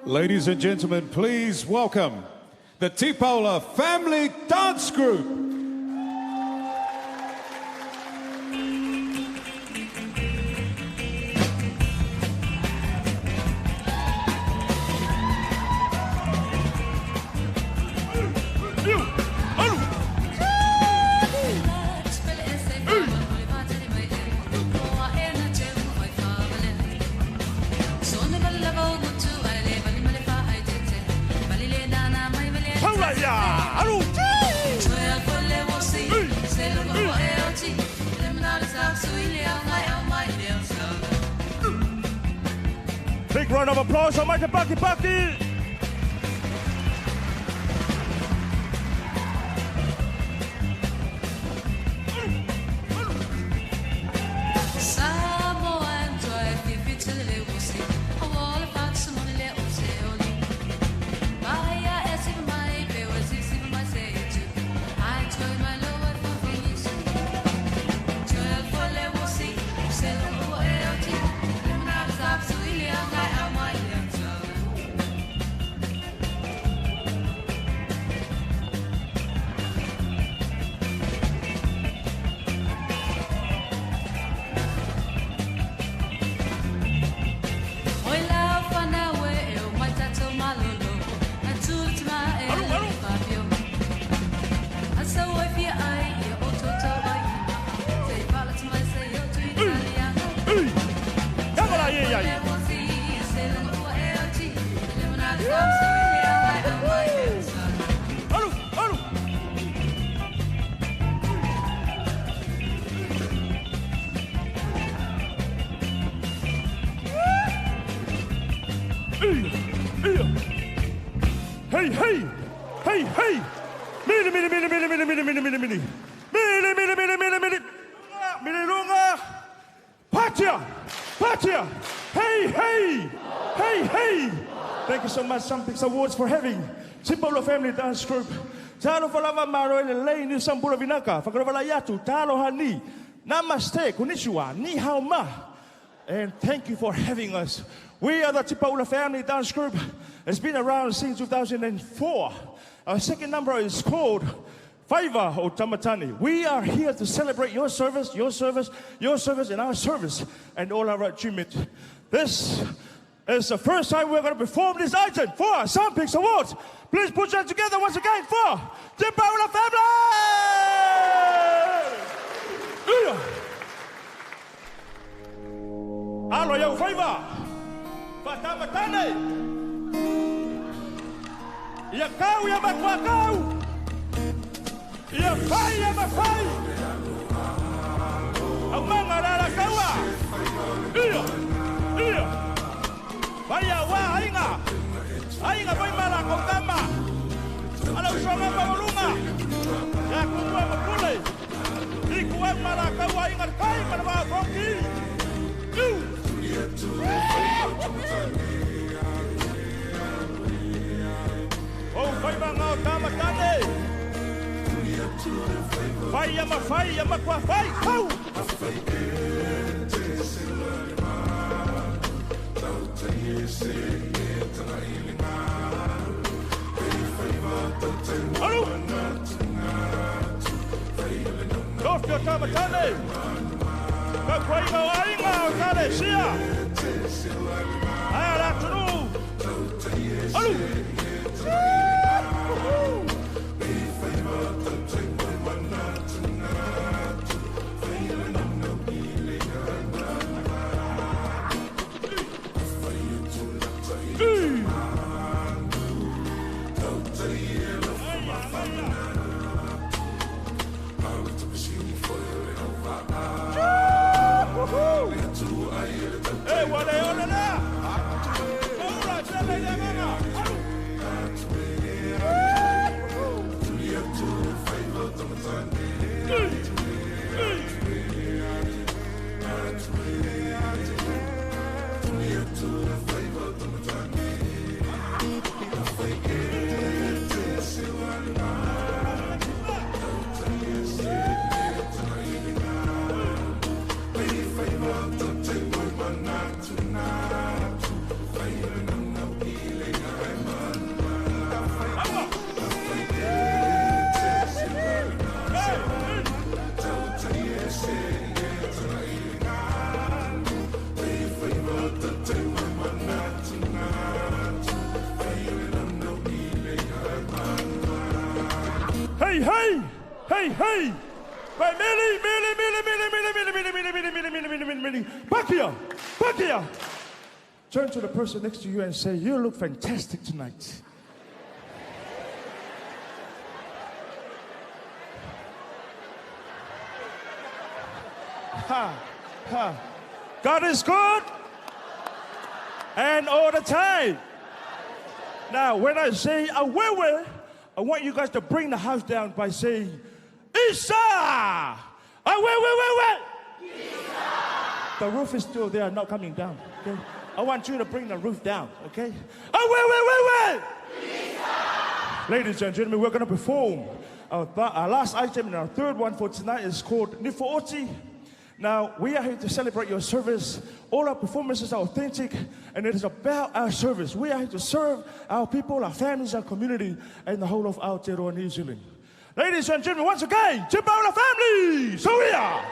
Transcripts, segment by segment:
Ladies and gentlemen, please welcome the Tipaula Family Dance Group. Big round of applause for Mike Paki Paki. Hey! Mini lunga! Patia! Hey! Thank you so much, SunPix Awards, for having Tipaula Family Dance Group. Talo falava maro ele lei ni sambura vinaka. Fakaravala yatu, talo hani. Namaste, konnichiwa, ni hao ma. And thank you for having us. We are the Tipaula Family Dance Group. It's been around since 2004. Our second number is called Faiva o Tamatani. We are here to celebrate your service, and our service, and all our achievements. This is the first time we're going to perform this item for SunPix Awards. Please put your hands together once again for Tipaula Family! Alo yung Faiva! Tamatani! Yakau ya makwakau, yakai ya makai, ang mga lalakawa, iya, bayawa ainga boy malakong tama, alam siya nga pangulunga, yakuwa makulay, ikuwag malakawa ingat kay mga kongki, oh, vai mangau tamatane. Vai ya makwa vai. Kau. Alu. Dos yo tamatane. Kau ingau tane sia. Ayala tunu. Alu. Hey, what are you doing? hey, hey, hey. Right, Millie. Back here. Turn to the person next to you and say, you look fantastic tonight. God is good. And all the time. Now, when I say awewe, I want you guys to bring the house down by saying, Isa! Awewe! Isa! The roof is still there, not coming down. Okay? I want you to bring the roof down, okay? Awewe! Isa! Ladies and gentlemen, we're going to perform our last item, and our third one for tonight is called Nifo'oti. Now, we are here to celebrate your service. All our performances are authentic, and it is about our service. We are here to serve our people, our families, our community, and the whole of Aotearoa, New Zealand. Ladies and gentlemen, once again, Tipaula family, so we are.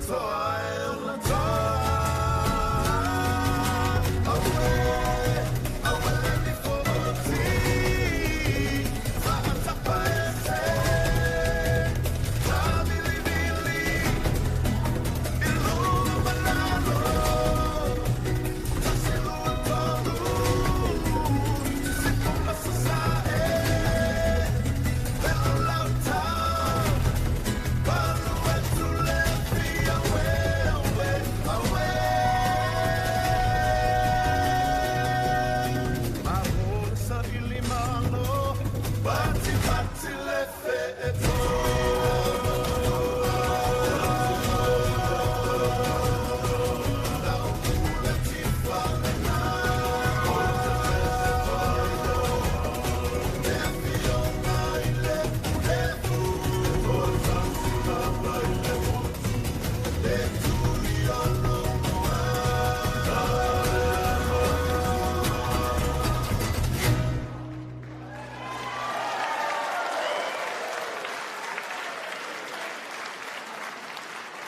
So